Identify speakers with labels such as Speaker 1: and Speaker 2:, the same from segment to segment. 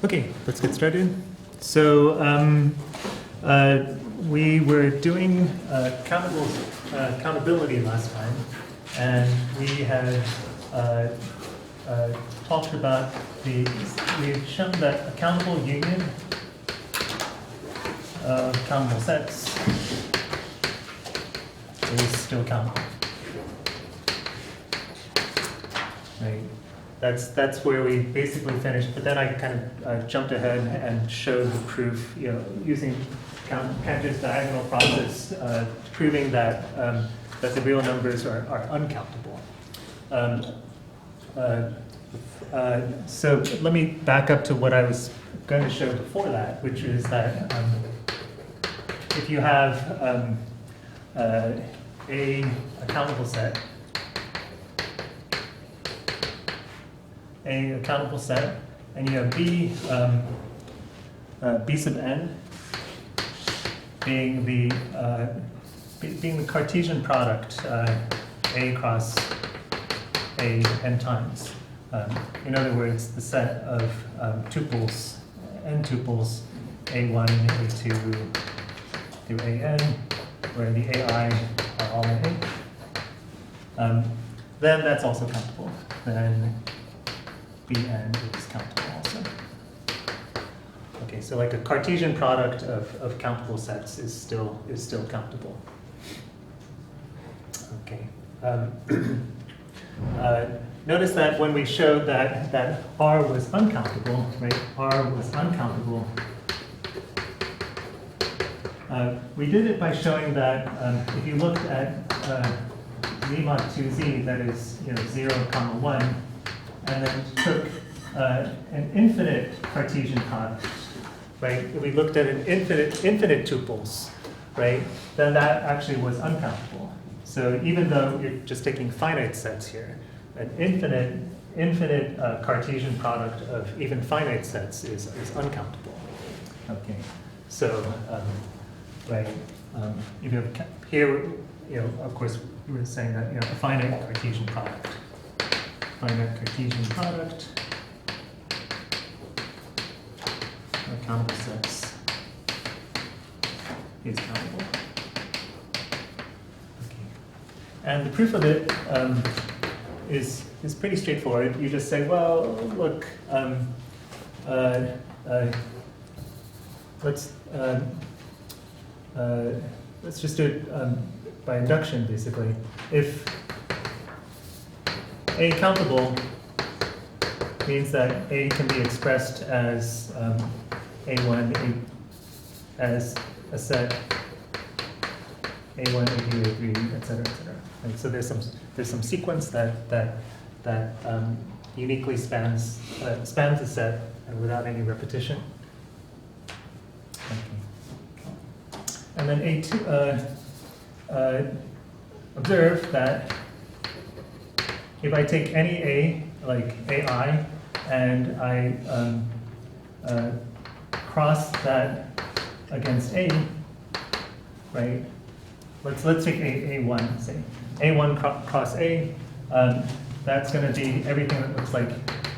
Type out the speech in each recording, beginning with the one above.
Speaker 1: Okay, let's get started. So we were doing countability last time, and we had talked about we had shown that a countable union of countable sets is still countable. Right. That's where we basically finished, but then I kind of jumped ahead and showed the proof, using Cantor's diagonal process, proving that that the real numbers are uncountable. So let me back up to what I was going to show before that, which is that if you have a countable set, a countable set, and you have B sub n being the Cartesian product A cross A n times. In other words, the set of tuples, n tuples, A1, A2 through AN, where the AI are all in A. Then that's also countable. Then Bn is countable also. Okay, so like a Cartesian product of countable sets is still countable. Okay. Notice that when we showed that R was uncountable, right? R was uncountable. We did it by showing that if you looked at Z mod 2Z, that is 0, 1, and then took an infinite Cartesian product, right? If we looked at an infinite tuples, right? Then that actually was uncountable. So even though you're just taking finite sets here, an infinite Cartesian product of even finite sets is uncountable. Okay, so right, if you have here, of course, we were saying that a finite Cartesian product. Finite Cartesian product of countable sets is countable. Okay. And the proof of it is pretty straightforward. You just say, well, look, let's just do it by induction, basically. If A countable means that A can be expressed as A1 as a set A1, A2, A3, etc., etc. And so there's some sequence that uniquely spans a set without any repetition. Okay. And then A2 observe that if I take any A, like AI, and I cross that against A, right? Let's take A1, say. A1 cross A, that's going to be everything that looks like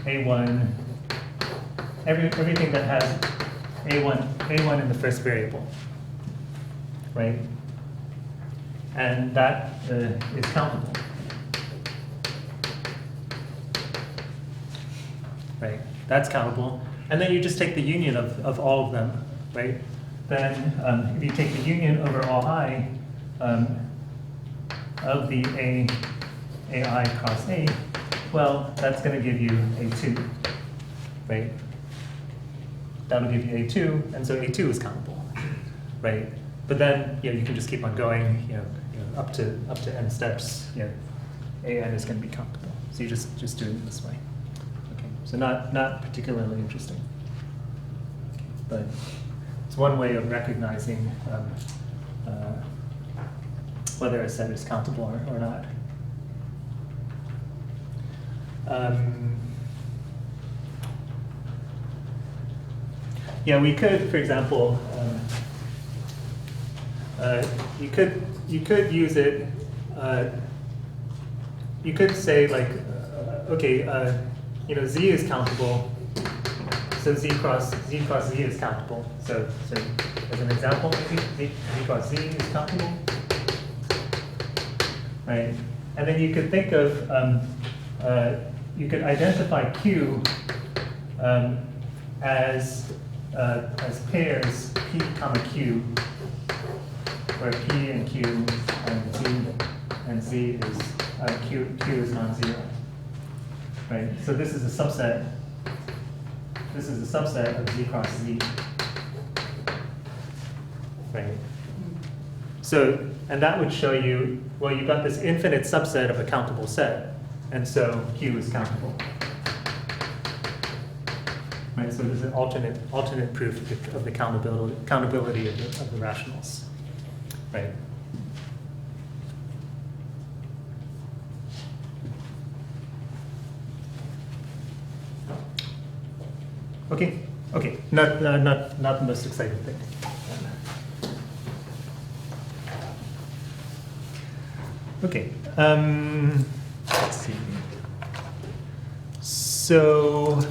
Speaker 1: A1, everything that has A1 in the first variable, right? And that is countable. Right, that's countable. And then you just take the union of all of them, right? Then if you take the union over all I of the AI cross A, well, that's going to give you A2, right? That'll give you A2, and so A2 is countable, right? But then you can just keep on going, up to n steps. AN is going to be countable. So you just do it this way. So not particularly interesting, but it's one way of recognizing whether a set is countable or not. We could, for example, you could use it. You could say like, okay. Z is countable so z cross z is countable. So as an example, maybe z cross z is countable, right? And then you could think of you could identify Q as pairs P comma Q, where P and Q and Z is Q is non-zero, right? So this is a subset. This is a subset of Z cross Z, right? So, and that would show you, well, you got this infinite subset of a countable set, and so Q is countable. Right, so there's an alternate proof of the countability of the rationals, right? Okay, not the most exciting thing. Okay, let's see. So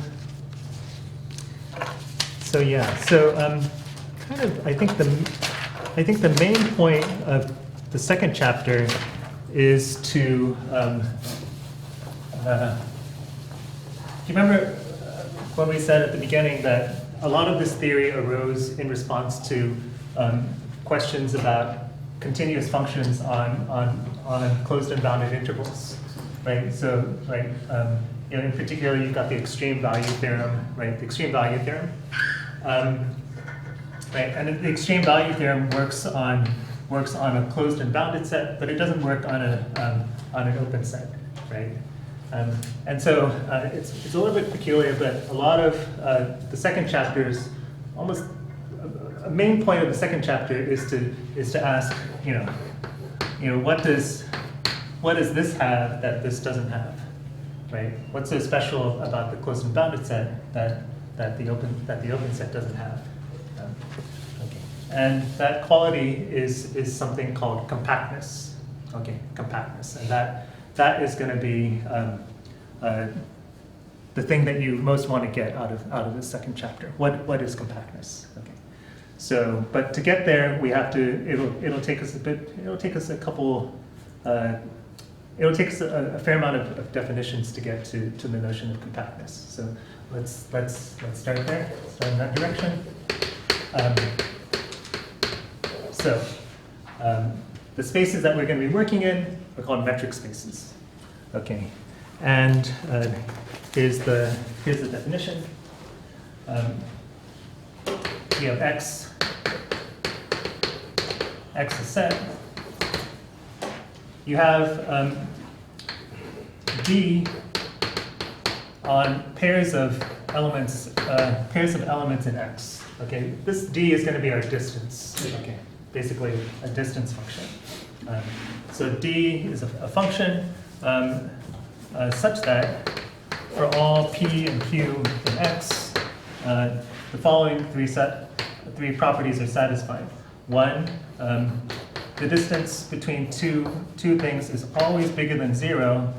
Speaker 1: kind of, I think the main point of the second chapter is to, do you remember when we said at the beginning that a lot of this theory arose in response to questions about continuous functions on closed and bounded intervals, right? So, right, in particular, you've got the extreme value theorem, right? The extreme value theorem, right? And the extreme value theorem works on a closed and bounded set, but it doesn't work on an open set, right? And so it's a little bit peculiar, but a lot of the second chapters, almost a main point of the second chapter is to ask, what does this have that this doesn't have, right? What's so special about the closed and bounded set that the open set doesn't have? Okay, and that quality is something called compactness. Okay, compactness, and that is going to be the thing that you most want to get out of this second chapter. What is compactness? Okay. So, but to get there, we have to. It'll take us a bit. It'll take us a couple. It'll take us a fair amount of definitions to get to the notion of compactness. So let's start there. Start in that direction. The spaces that we're going to be working in are called metric spaces. Okay, and here's the definition. We have X is set. You have D on pairs of elements in X. Okay, this D is going to be our distance. Okay, basically a distance function. So D is a function such that for all P and Q in X, the following three properties are satisfied. One, the distance between two things is always bigger than 0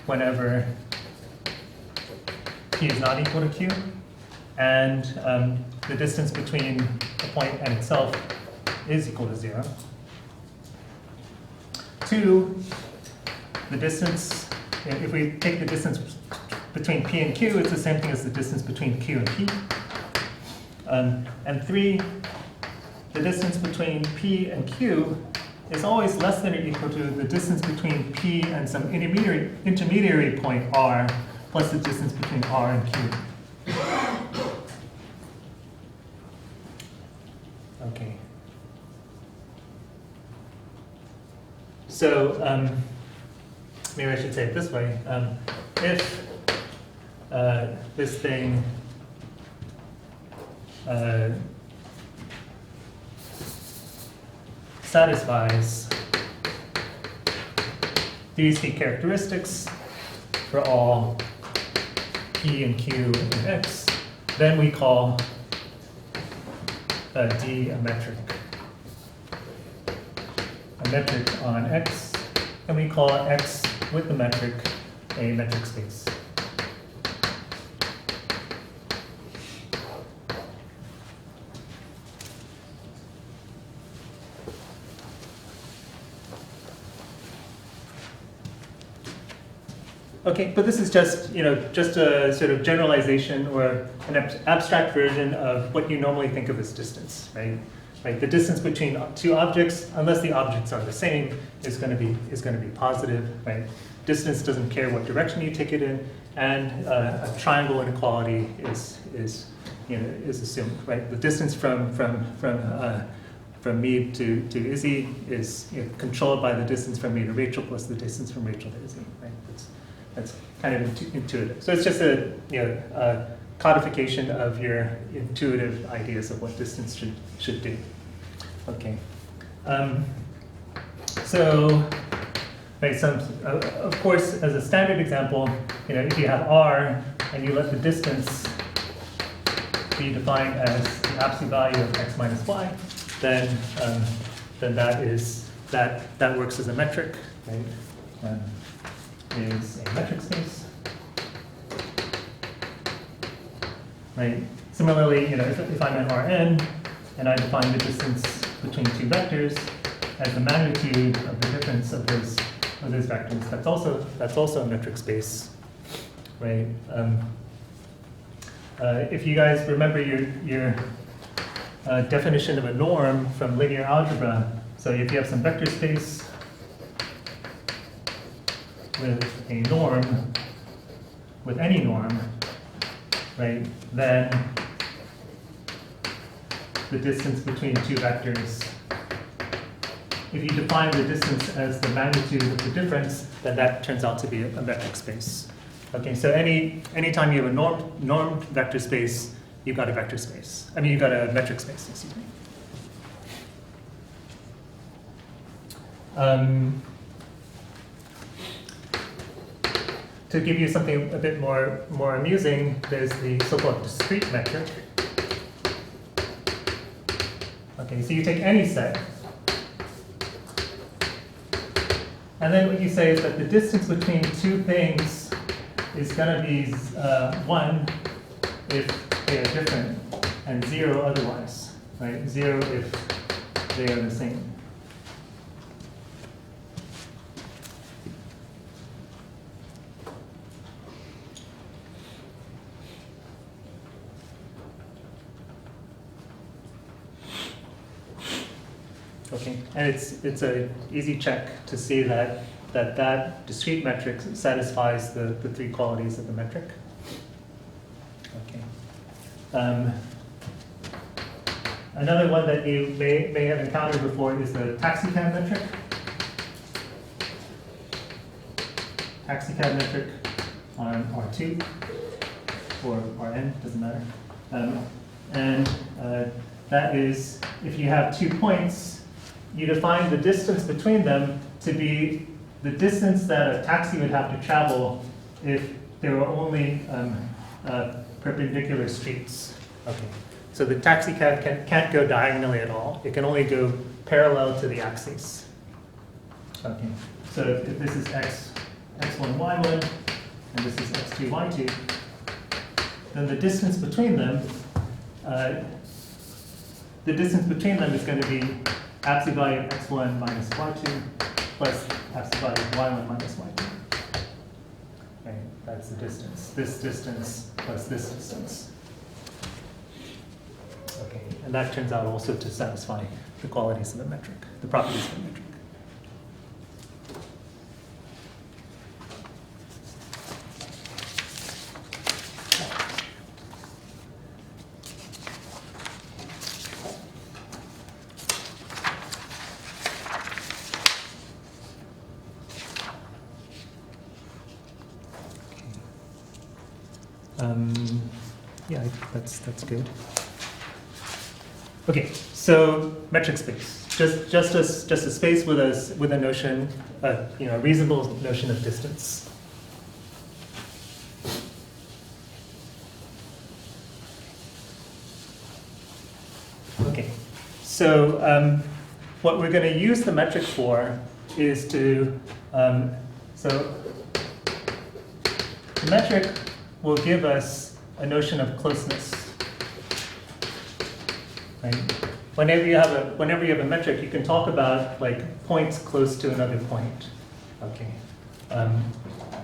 Speaker 1: whenever P is not equal to Q, and the distance between a point and itself is equal to 0. 2, the distance, if we take the distance between P and Q, it's the same thing as the distance between Q and P. And 3, the distance between P and Q is always less than or equal to the distance between P and some intermediary point R plus the distance between R and Q. Okay. So maybe I should say it this way. If this thing satisfies these key characteristics for all P and Q in X, then we call D a metric. A metric on X, and we call X with the metric a metric space. Okay, but this is just, just a sort of generalization or an abstract version of what you normally think of as distance, right? Right, the distance between two objects, unless the objects are the same, is going to be positive, right? Distance doesn't care what direction you take it in, and a triangle inequality is assumed, right? The distance from me to Izzy is controlled by the distance from me to Rachel plus the distance from Rachel to Izzy, right? That's kind of intuitive. So it's just a codification of your intuitive ideas of what distance should do. Okay. So of course, as a standard example, if you have R and you let the distance be defined as the absolute value of x minus y, then that works as a metric, right? Is a metric space, right? Similarly, if I'm in Rn and I define the distance between two vectors as the magnitude of the difference of those vectors, that's also a metric space, right? If you guys remember your definition of a norm from linear algebra, so if you have some vector space with a norm, with any norm, right, then the distance between two vectors, if you define the distance as the magnitude of the difference, then that turns out to be a metric space. Okay, so anytime you have a norm vector space, you've got a vector space. I mean, you've got a metric space, excuse me. To give you something a bit more amusing, there's the so-called discrete metric. Okay, so you take any set, and then what you say is that the distance between two things is going to be 1 if they are different, and 0 otherwise, right? 0 if they are the same. Okay, and it's an easy check to see that discrete metric satisfies the three qualities of the metric. Okay. Another one that you may have encountered before is the taxicab metric. Taxicab metric on R2 or Rn, doesn't matter. And that is, if you have 2 points, you define the distance between them to be the distance that a taxi would have to travel if there were only perpendicular streets. Okay. So the taxi cab can't go diagonally at all. It can only go parallel to the axes. Okay. So if this is x1, y1, and this is x2, y2, then the distance between them is going to be absolute value of x1 minus y2 plus absolute value of y1 minus y2. Right, that's the distance. This distance plus this distance. Okay, and that turns out also to satisfy the qualities of the metric, the properties of the metric. Yeah, that's good. Okay, so metric space, just a space with a notion, a reasonable notion of distance. Okay, so what we're going to use the metric for is to so the metric will give us a notion of closeness. Right? Whenever you have a metric, you can talk about like points close to another point. Okay.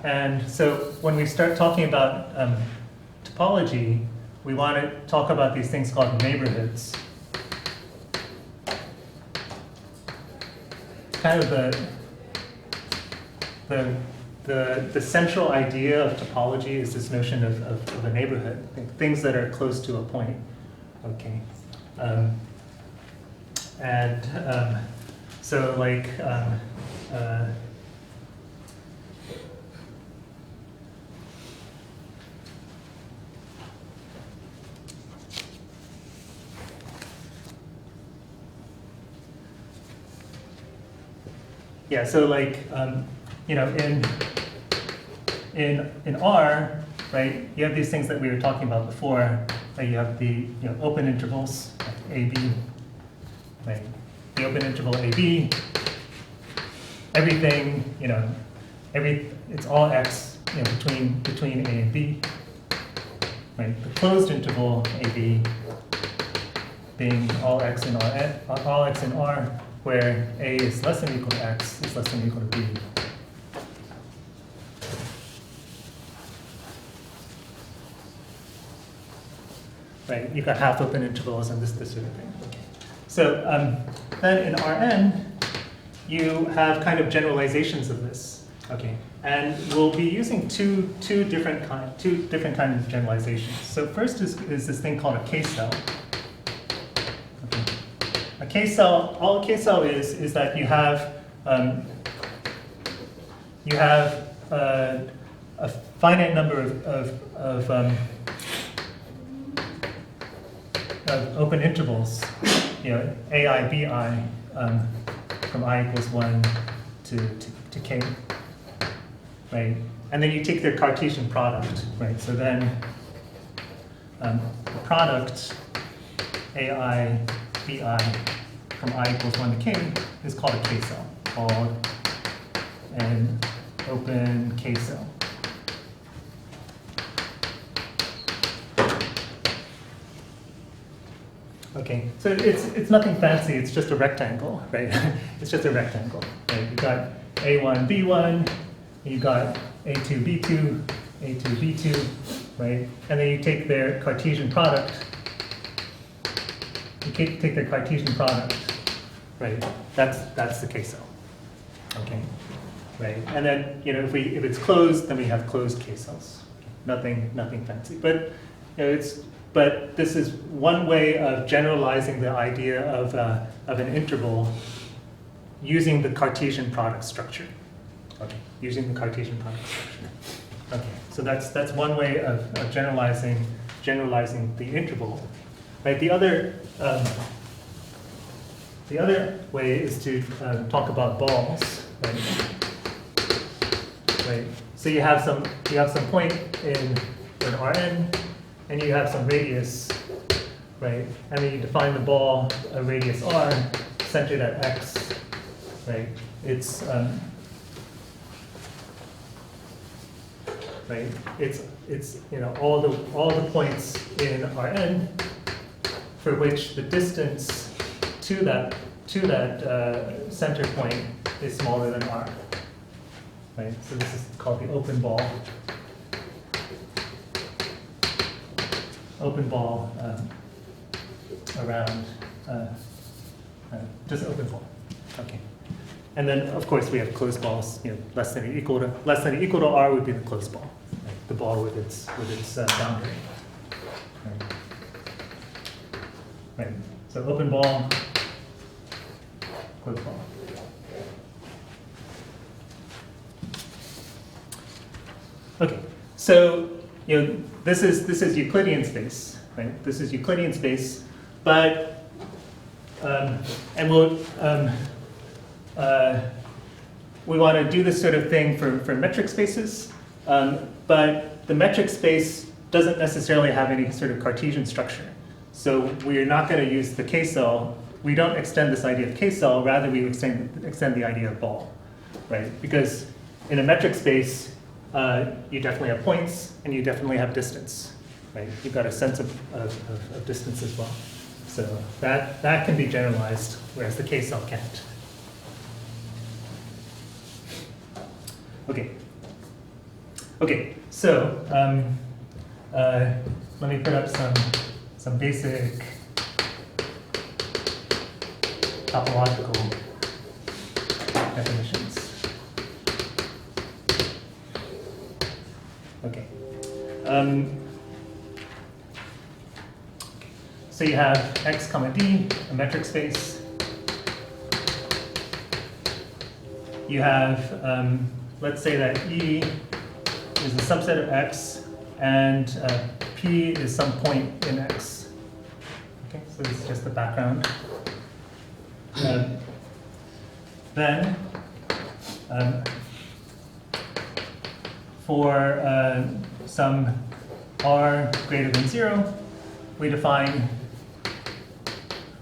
Speaker 1: And so when we start talking about topology, we want to talk about these things called neighborhoods. Kind of the central idea of topology is this notion of a neighborhood, things that are close to a point. Okay, so like yeah, so like you know, in R, right, you have these things that we were talking about before. Right? You have the open intervals, like AB, right? The open interval AB, everything, it's all X, between A and B, right? The closed interval AB being all X in R, where A is less than or equal to X is less than or equal to B. Right, you've got half open intervals and this sort of thing. Okay. So then in Rn, you have kind of generalizations of this. Okay, and we'll be using two different kinds of generalizations. So first is this thing called a K-cell. Okay. A K-cell, all a K-cell is that you have a finite number of open intervals, AI, BI, from I equals 1 to K, right? And then you take their Cartesian product, right? So then the product AI, BI from I equals 1 to K is called a K-cell, called an open K-cell. Okay, so it's nothing fancy, it's just a rectangle, right? It's just a rectangle, right? You've got A1, B1, you've got A2, B2, A2, B2, right? And then you take their Cartesian product. You take their Cartesian product, right? That's the K-cell, okay? Right, and then if it's closed, then we have closed K-cells. Nothing fancy, but But this is one way of generalizing the idea of an interval using the Cartesian product structure. Okay, using the Cartesian product structure. Okay, so that's one way of generalizing the interval. Right. The other way is to talk about balls. Right. Right. So you have some point in Rn. And you have some radius, right? And then you define the ball, a radius r, centered at x, right? It's right. It's all the points in Rn for which the distance to that center point is smaller than r, right? So this is called the open ball. Around just open ball. Okay, and then of course we have closed balls. Less than or equal to r would be the closed ball, right? The ball with its boundary. Right. So open ball, closed ball. Okay. So this is Euclidean space, right? This is Euclidean space, but and we want to do this sort of thing for metric spaces, but the metric space doesn't necessarily have any sort of Cartesian structure. So we're not going to use the K-cell. We don't extend this idea of K-cell. Rather, we extend the idea of ball, right? Because in a metric space, you definitely have points, and you definitely have distance, right? You've got a sense of distance as well. So that can be generalized, whereas the K-cell can't. Okay. Okay, so let me put up some basic topological definitions. Okay. So you have x comma d, a metric space. You have, let's say that E is a subset of x, and P is some point in x. Okay, so this is just the background. Then, for some r greater than 0, we define,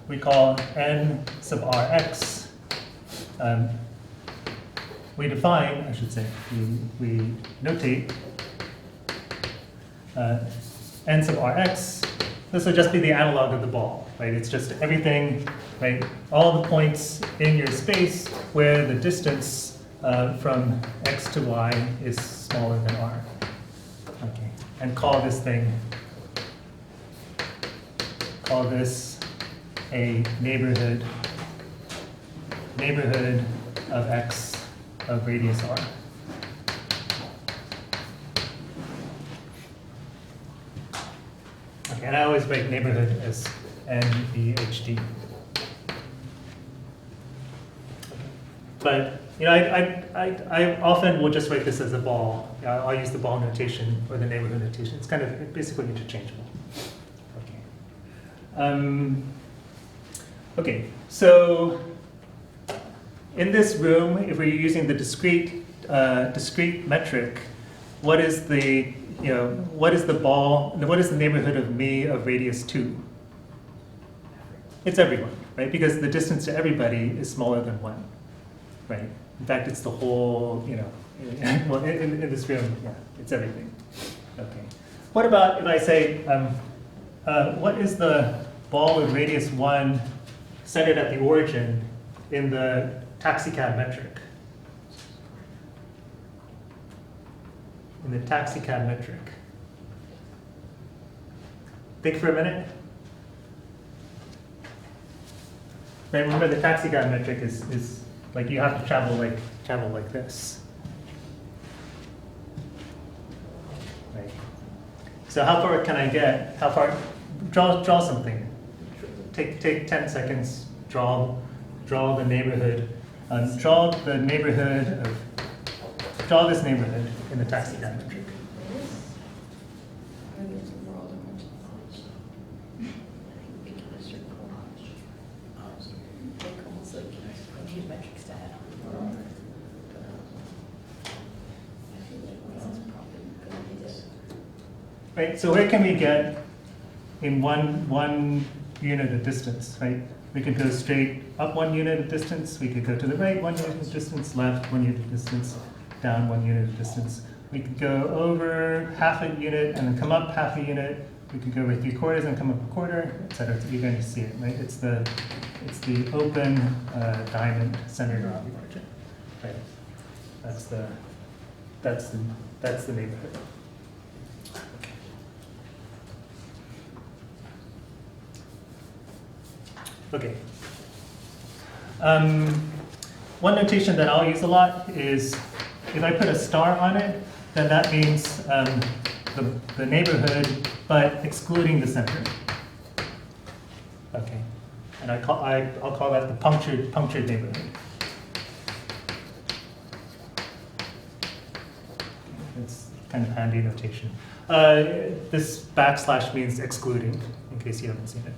Speaker 1: we call n sub rx. We define, I should say, we notate n sub rx. This will just be the analog of the ball, right? It's just everything, right? All the points in your space where the distance from x to y is smaller than r. Okay, and call this a neighborhood of x of radius r. Okay, and I always write neighborhood as NBHD. But I often will just write this as a ball. I'll use the ball notation or the neighborhood notation. It's kind of basically interchangeable. Okay. Okay. So in this room, if we're using the discrete metric, what is the neighborhood of me of radius 2? It's everyone, right? Because the distance to everybody is smaller than 1, right? In fact, it's the whole, well, in this room, yeah, it's everything. Okay. What about if I say, what is the ball with radius 1 centered at the origin in the taxicab metric? In the taxicab metric. Think for a minute. Right, remember the taxicab metric is like you have to travel like this. Right. So how far can I get? How far? Draw something. Take 10 seconds. Draw the neighborhood. Draw this neighborhood in the taxicab metric. Right, so where can we get in one unit of distance, right? We could go straight up 1 unit of distance, we could go to the right 1 unit of distance, left 1 unit of distance, down 1 unit of distance. We could go over half a unit and then come up half a unit. We could go over 3/4 and come up a quarter, etc. You're going to see it, right? It's the open diamond centered around the origin, right? That's the neighborhood. Okay. One notation that I'll use a lot is if I put a star on it, then that means the neighborhood, but excluding the center. Okay. And I'll call that the punctured neighborhood. It's kind of handy notation. This backslash means excluding, in case you haven't seen it.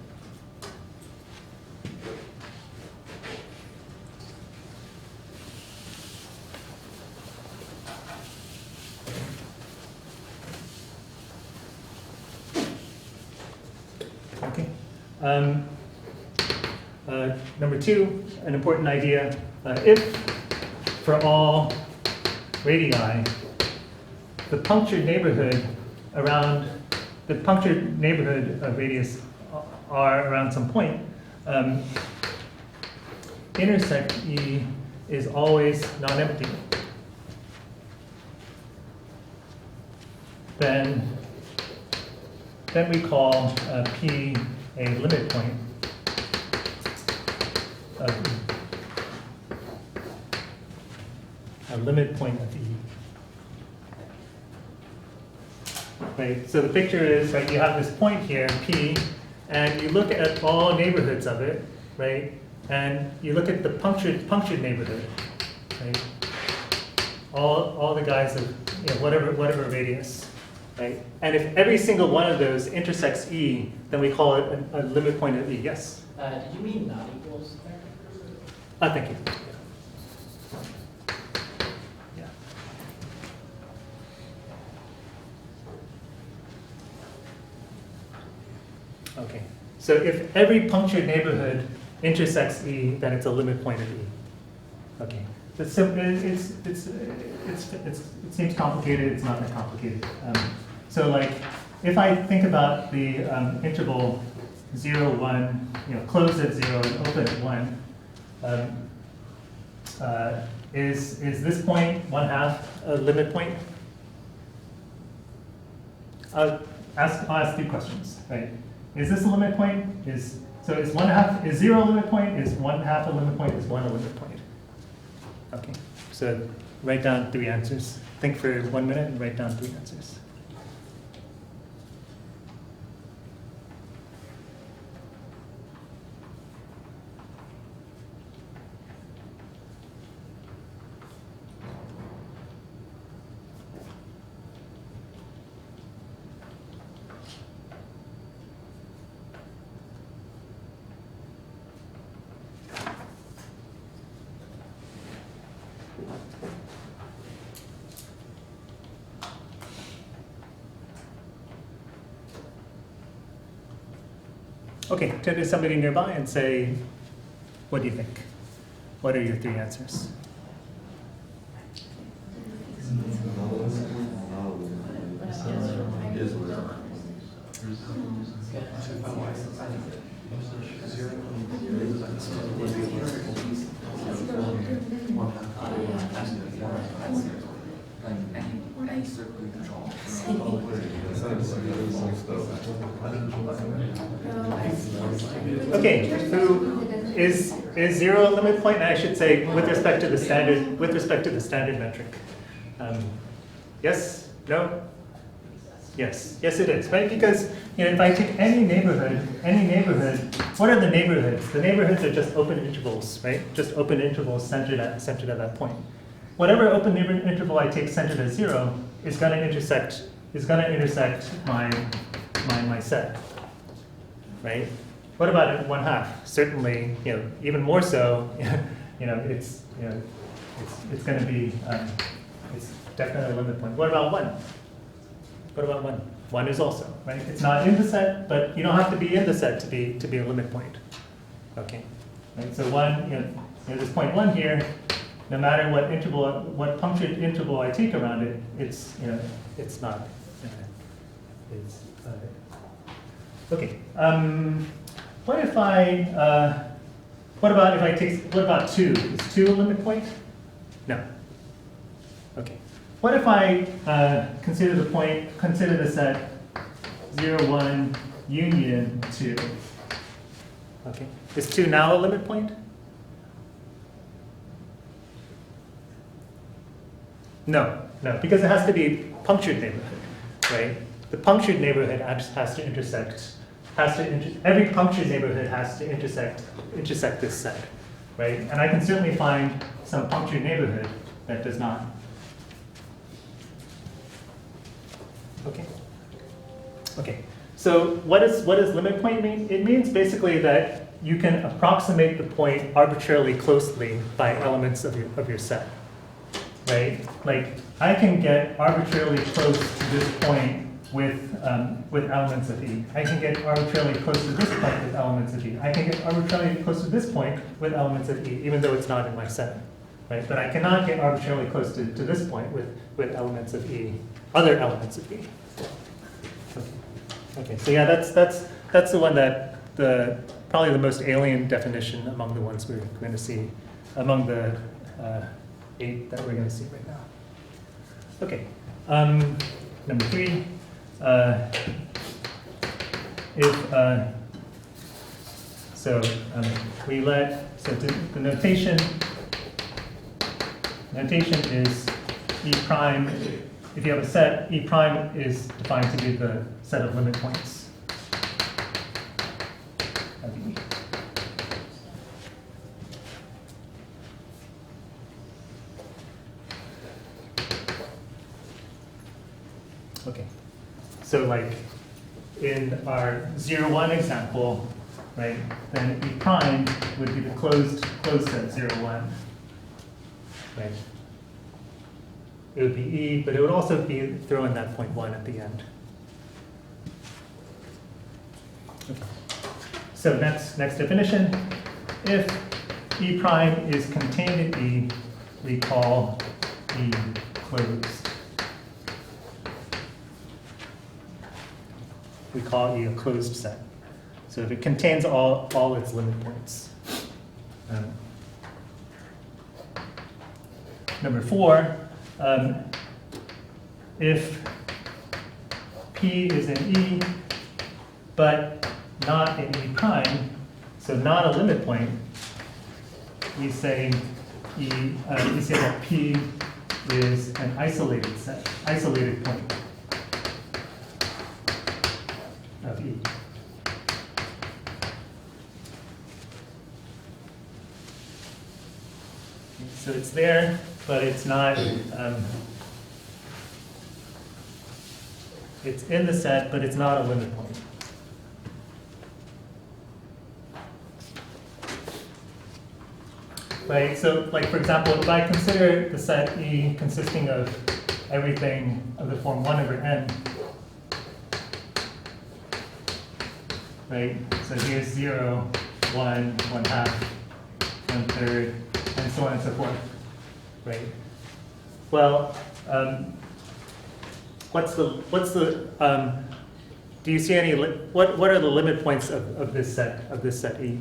Speaker 1: Number 2, an important idea. If for all radii, the punctured neighborhood of radius r around some point, intersect E is always non-empty. then we call P a limit point of E. A limit point of E. Right, so the picture is, right, you have this point here, P, and you look at all neighborhoods of it, right, and you look at the punctured neighborhood, right, all the guys of, you know, whatever radius, right, and if every single one of those intersects E, then we call it a limit point of E. Yes?
Speaker 2: Did you mean not equals there?
Speaker 1: Thank you. Yeah. Okay, so if every punctured neighborhood intersects E, then it's a limit point of E. Okay, it seems complicated. It's not that complicated. So like, if I think about the interval 0, 1, you know, closed at 0 and open at 1, is this point 1/2 a limit point? I'll ask 2 questions, right? Is this a limit point? Is 0 a limit point? Is 1/2 a limit point? Is 1 a limit point? Okay, so write down 3 answers. Think for 1 minute and write down 3 answers. Okay, turn to somebody nearby and say, what do you think? What are your 3 answers? Okay, who is 0 a limit point? I should say with respect to the standard metric. Yes? No? Yes. Yes, it is, right? Because, you know, if I take any neighborhood, what are the neighborhoods? The neighborhoods are just open intervals, right? Just open intervals centered at that point. Whatever open interval I take centered at 0 is going to intersect my set, right? What about at 1/2? Certainly, you know, even more so. You know, it's going to be it's definitely a limit point. What about 1? What about 1? 1 is also, right? It's not in the set, but you don't have to be in the set to be a limit point. Okay, right? So 1, you know, this point 1 here. No matter what punctured interval I take around it, it's, you know, it's not. It's okay. What about 2? Is 2 a limit point? No. Okay. What if I consider the set 0, 1, union 2? Okay. Is 2 now a limit point? No, because it has to be punctured neighborhood, right? The punctured neighborhood has to intersect. Every punctured neighborhood has to intersect this set, right? And I can certainly find some punctured neighborhood that does not. Okay. Okay. So what does limit point mean? It means basically that you can approximate the point arbitrarily closely by elements of your set, right? Like I can get arbitrarily close to this point with elements of E. I can get arbitrarily close to this point with elements of E. I can get arbitrarily close to this point with elements of E, even though it's not in my set, right? But I cannot get arbitrarily close to this point with elements of E, other elements of E. Okay, so yeah, that's the one that probably the most alien definition among the ones we're going to see, among the 8 that we're going to see right now. Okay. number 3, if we let the notation is E prime. If you have a set, E prime is defined to be the set of limit points of E. Okay, so like in our 0, 1 example, right, then E prime would be the closed set 0, 1, right? It would be E, but it would also be throw in that point 1 at the end. Okay. So next definition, if E prime is contained in E, we call E closed. We call E a closed set. So if it contains all its limit points. Number 4, if P is in E, but not in E prime, so not a limit point, we say that P is an isolated set, isolated point of E. So it's there, but it's not, it's in the set, but it's not a limit point. Right, so like for example, if I consider the set E consisting of everything of the form 1 over n, right, so here's 0, 1, 1/2, 1/3, and so on and so forth, right? Well, do you see any, what are the limit points of this set E?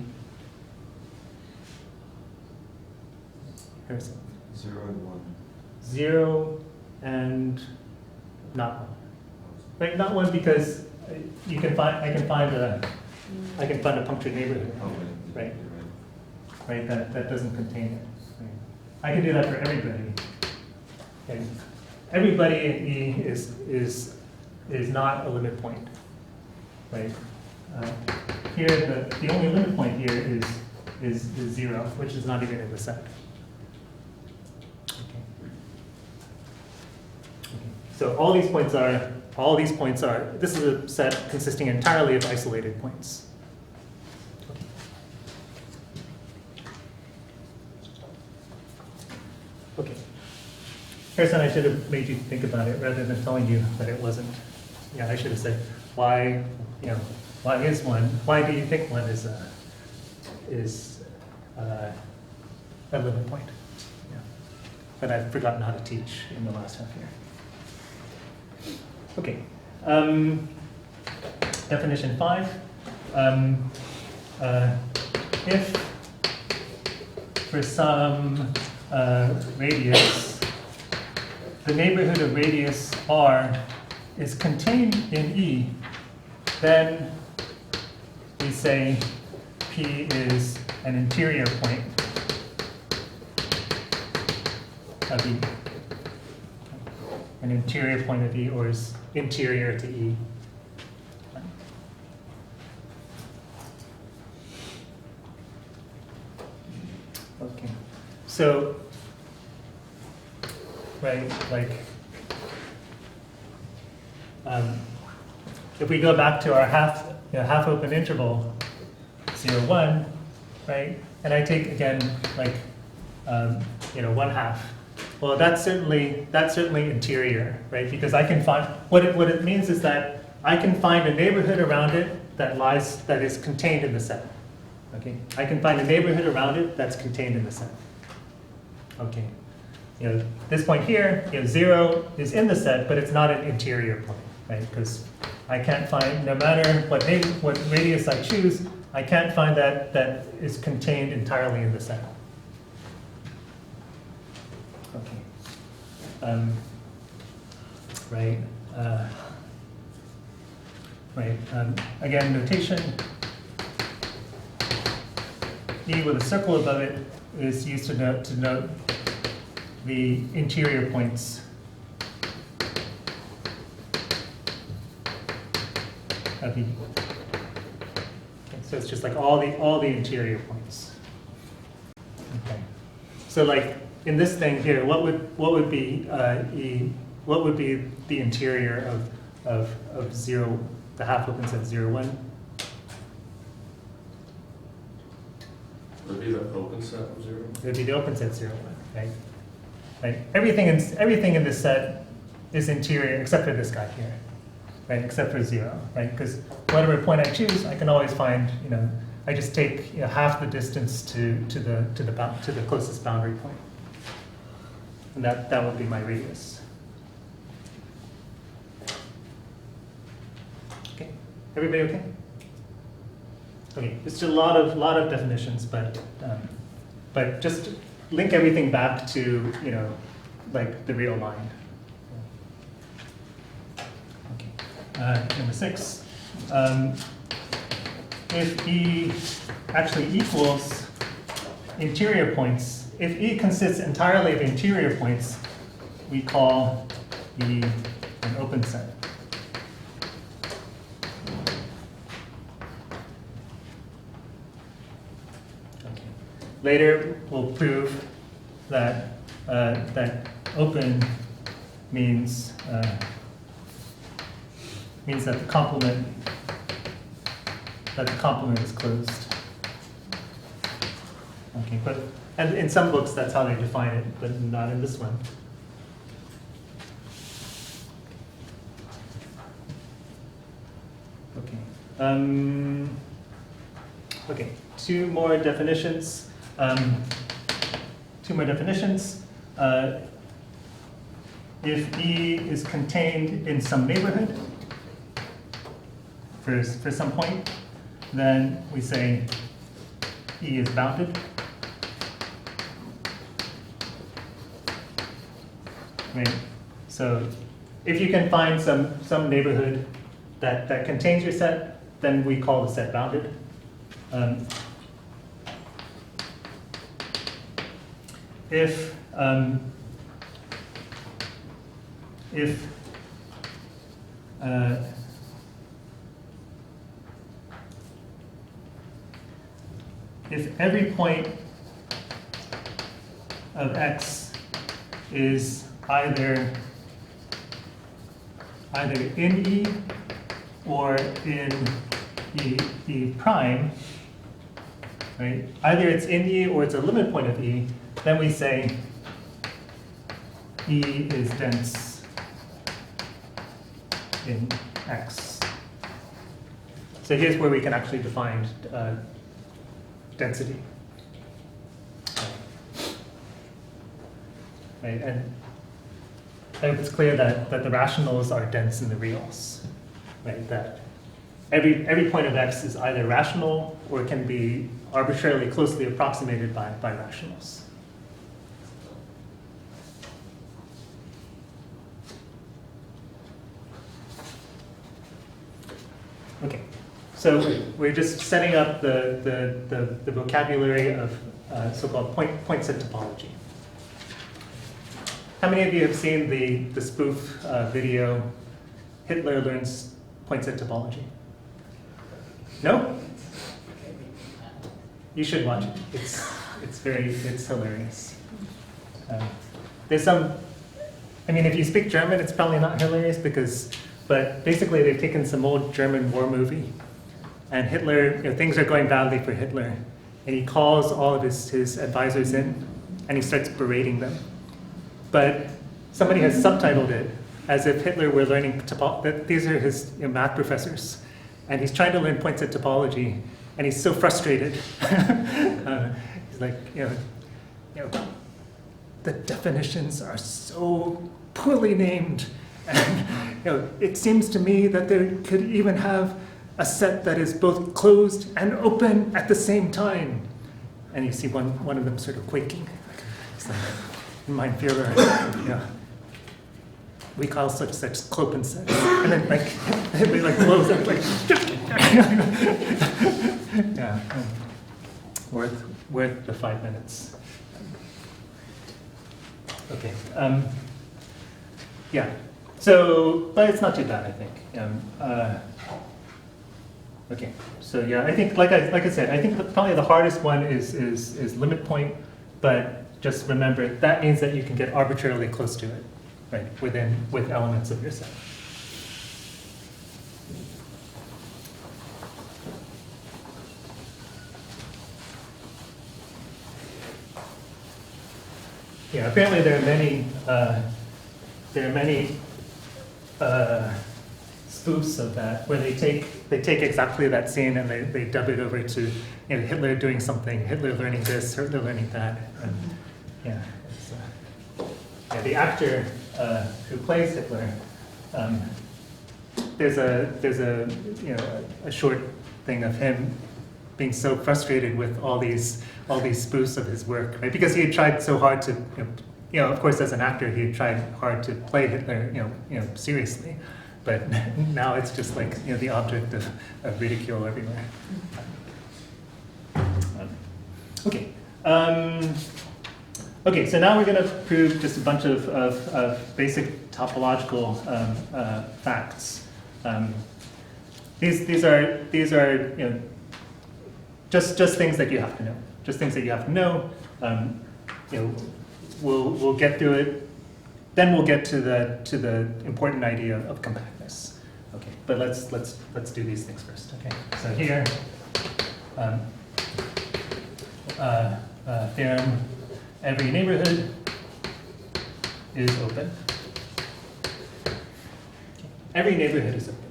Speaker 1: Harrison?
Speaker 3: 0 and 1.
Speaker 1: 0 and not 1. Right, not 1 because I can find a punctured neighborhood,
Speaker 3: Oh,
Speaker 1: right? Right, that doesn't contain it. Right. I can do that for everybody. Okay. Everybody in E is not a limit point, right? Here, the only limit point here is 0, which is not even in the set. Okay. Okay. So all these points are. This is a set consisting entirely of isolated points. Okay. Harrison, I should have made you think about it rather than telling you that it wasn't. Yeah, I should have said, why is 1? Why do you think 1 is a limit point? Yeah. But I've forgotten how to teach in the last half year. Okay. Definition 5. If for some radius, the neighborhood of radius R is contained in E, then we say P is an interior point of E. An interior point of E, or is interior to E. Okay. So, right, like, if we go back to our half open interval, 0, 1, right, and I take again like 1/2. Well, that's certainly interior, right? Because I can find what it means is that I can find a neighborhood around it that is contained in the set. Okay, I can find a neighborhood around it that's contained in the set. Okay, this point here, 0 is in the set, but it's not an interior point, right? Because I can't find, no matter what radius I choose, I can't find that is contained entirely in the set. Okay. Right. Right. Again, notation. E with a circle above it is used to denote the interior points of E. Okay, so it's just like all the interior points. Okay. So like in this thing here, what would be E? What would be the interior of 0, the half open set 0, 1?
Speaker 3: Would it be the open set of 0?
Speaker 1: It would be the open set 0, 1, right? Right. Everything in this set is interior except for this guy here, right? Except for 0, right? Because whatever point I choose, I can always find, I just take half the distance to the closest boundary point, and that would be my radius. Okay, everybody okay? Okay, it's just a lot of definitions, but just link everything back to like the real line. Okay, number 6. If E actually equals interior points, if E consists entirely of interior points, we call E an open set. Later, we'll prove that that open means that the complement is closed. Okay, and in some books that's how they define it, but not in this one. Okay. Okay. Two more definitions. If E is contained in some neighborhood for some point, then we say E is bounded. Right. So if you can find some neighborhood that contains your set, then we call the set bounded. If every point of X is either in E or in E prime, right? Either it's in E or it's a limit point of E, then we say E is dense in X. So here's where we can actually define density. Right, and I hope it's clear that the rationals are dense in the reals. Right, that every point of X is either rational or can be arbitrarily closely approximated by rationals. Okay, so we're just setting up the vocabulary of so-called point set topology. How many of you have seen the spoof video, Hitler Learns Point Set Topology? No? You should watch it. It's hilarious. There's some, I mean, if you speak German, it's probably not hilarious but basically they've taken some old German war movie, and Hitler, things are going badly for Hitler, and he calls all of his advisors in, and he starts berating them. But somebody has subtitled it as if Hitler were learning topology. These are his math professors, and he's trying to learn point set topology, and he's so frustrated. He's like, the definitions are so poorly named, and it seems to me that there could even have a set that is both closed and open at the same time. And you see one of them sort of quaking. It's like, mein Führer, we call such clopen sets. And then like, it like blows up like, yeah, worth the 5 minutes. Okay, yeah, so, but it's not too bad, I think. Okay, so yeah, I think, like I said, I think probably the hardest one is limit point, but just remember, that means that you can get arbitrarily close to it, right, with elements of your set. Yeah, apparently there are many spoofs of that where they take exactly that scene and they dub it over to, you know, Hitler doing something, Hitler learning this, Hitler learning that, and yeah, it's, yeah, the actor who plays Hitler, there's a you know a short thing of him being so frustrated with all these spoofs of his work, right? Because he had tried so hard to, you know, of course, as an actor, he had tried hard to play Hitler, you know, seriously. But now it's just like, you know, the object of ridicule everywhere. Okay. Okay, so now we're going to prove just a bunch of basic topological facts. These are you know, just things that you have to know. Just things that you have to know. You know, we'll get through it. Then we'll get to the important idea of compactness. Okay, but let's do these things first. Okay, so here, theorem: every neighborhood is open. Every neighborhood is open.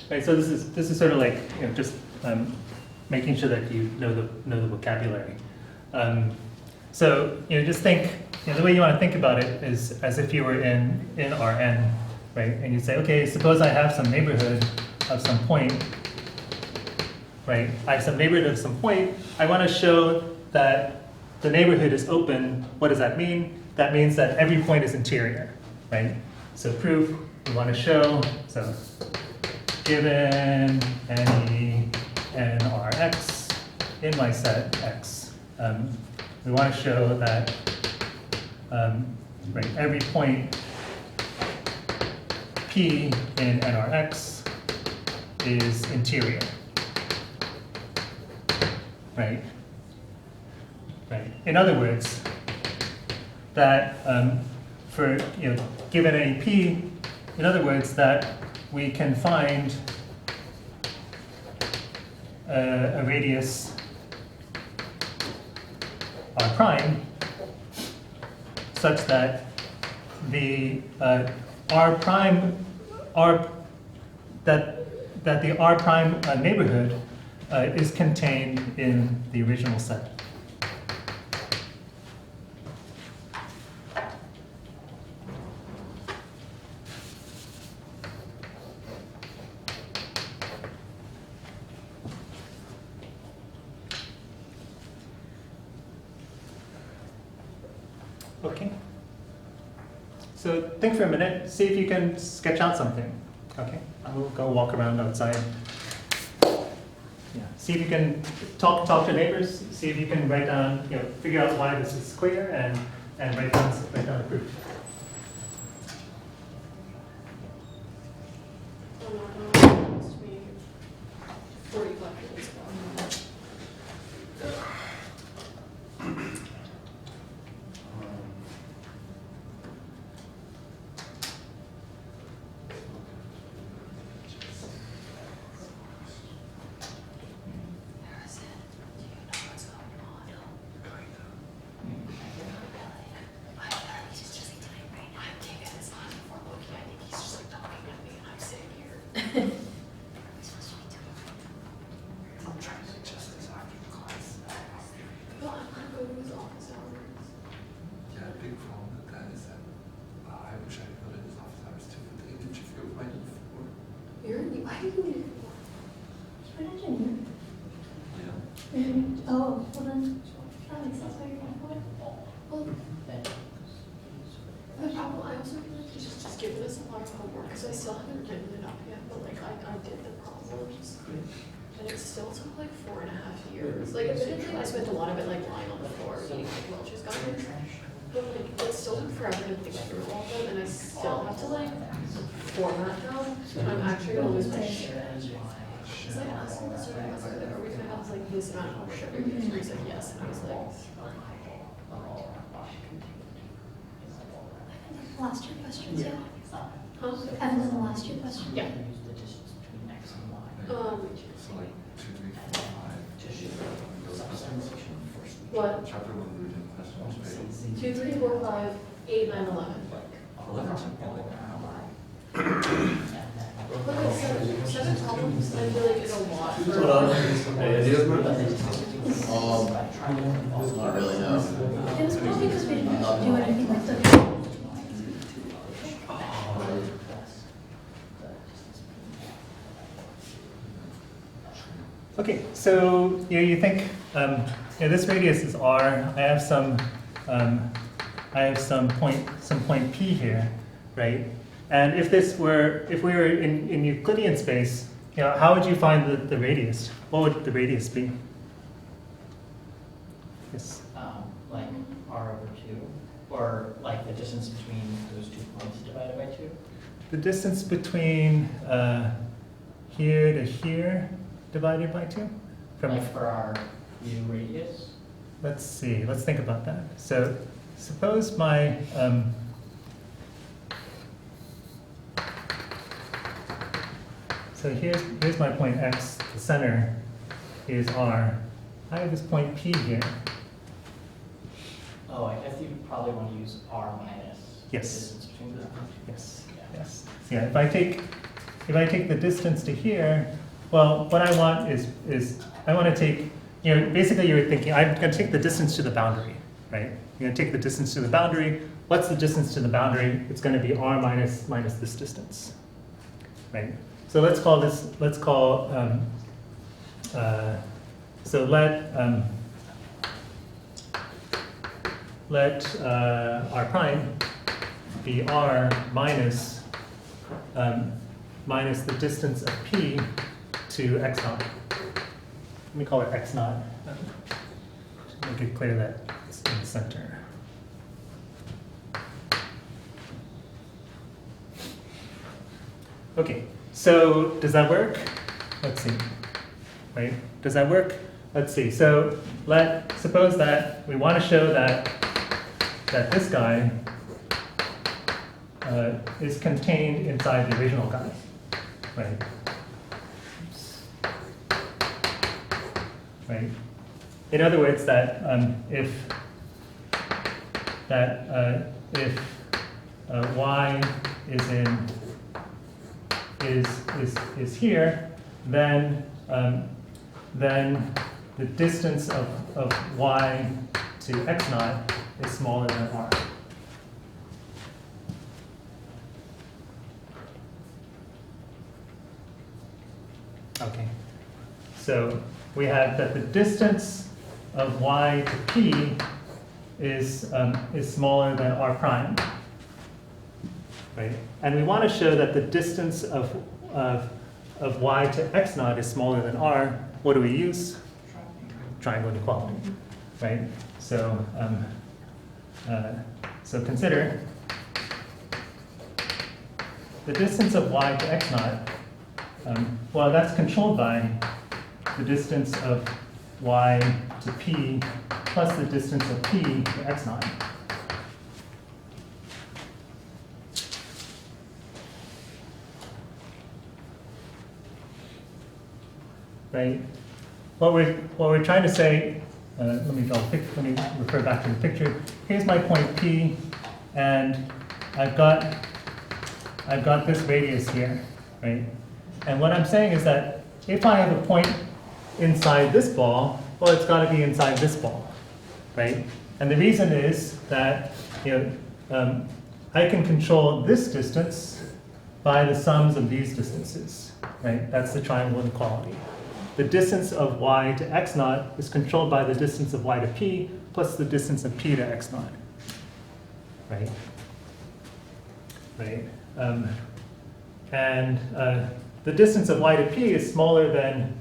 Speaker 1: Right, so this is sort of like, you know, just making sure that you know the vocabulary. So, you know, just think, you know, the way you want to think about it is as if you were in Rn, right? And you say, okay, suppose I have some neighborhood of some point, right? I have some neighborhood of some point. I want to show that the neighborhood is open. What does that mean? That means that every point is interior, right? So proof, we want to show, so given any nRx in my set X, we want to show that right, every point P in nRx is interior, right? Right. In other words, that for, you know, given any P, in other words, that we can find a radius R prime such that the R prime that the R prime neighborhood is contained in the original set. Okay. So think for a minute, see if you can sketch out something. Okay, I will go walk around outside. Yeah. See if you can talk to neighbors. See if you can write down, you know, figure out why this is clear and write down a proof.
Speaker 4: It's me 45 minutes ago. Why do you need it for? You're an engineer.
Speaker 3: Yeah.
Speaker 5: Oh, well then, that makes sense why you're going for it.
Speaker 4: Well, the problem, I also feel like he's just giving us a lot of homework, because I still haven't written it up yet, but like I did the problems. And it still took like 4.5 years. Like admittedly, I spent a lot of it like lying on the floor eating like Welch's garbage. But like it still took forever to think through all of them, and I still have to like format them. I'm actually gonna lose my shit. Because I asked him this week, I was like, are we gonna have like this amount of sugar? And he said yes, and I was like,
Speaker 5: Last two questions, yeah.
Speaker 4: huh?
Speaker 5: And then the last two questions.
Speaker 4: Yeah.
Speaker 3: So like 2, 3, 4, 5.
Speaker 4: What?
Speaker 3: Chapter 1 reading questions.
Speaker 4: 2, 3, 4, 5, 8, 9, 11.
Speaker 3: 11.
Speaker 4: But like seven problems, I feel like is a lot for.
Speaker 3: Any ideas, man?
Speaker 6: Not really, no.
Speaker 5: It was probably because we didn't do anything with the.
Speaker 1: Okay, so you think this radius is r. I have some point p here, right? And if we were in Euclidean space, how would you find the radius? What would the radius be? Yes.
Speaker 2: Like r over 2, or like the distance between those 2 points divided by 2.
Speaker 1: The distance between here to here divided by 2?
Speaker 2: Like for our new radius.
Speaker 1: Let's see, let's think about that. So suppose my, so here's my point x, the center is r. I have this point p here.
Speaker 2: Oh, I guess you probably want to use r minus
Speaker 1: Yes.
Speaker 2: the distance between those points.
Speaker 1: Yes,
Speaker 2: Yeah.
Speaker 1: yes. So yeah, if I take the distance to here, well, what I want is I want to take, basically you're thinking, I'm going to take the distance to the boundary, right? You're going to take the distance to the boundary. What's the distance to the boundary? It's going to be r minus this distance, right? So let's call this, so let r prime be r minus the distance of p to x naught. Let me call it x naught. Make it clear that it's in the center. Okay, so does that work? Let's see. Right? Does that work? Let's see. So suppose that we want to show that this guy is contained inside the original guy. Right? Right? In other words, that if y is here, then the distance of y to x naught is smaller than r. Okay, so we have that the distance of y to p is smaller than r prime, right? And we want to show that the distance of y to x naught is smaller than r. What do we use? Triangle inequality, right? So so consider the distance of y to x naught. Well, that's controlled by the distance of y to p plus the distance of p to x naught. Right? What we're trying to say, let me refer back to the picture. Here's my point P, and I've got this radius here, right? And what I'm saying is that if I have a point inside this ball, well, it's got to be inside this ball, right? And the reason is that I can control this distance by the sums of these distances, right? That's the triangle inequality. the distance of y to x naught is controlled by the distance of y to p plus the distance of p to x naught. Right? Right? And the distance of y to p is smaller than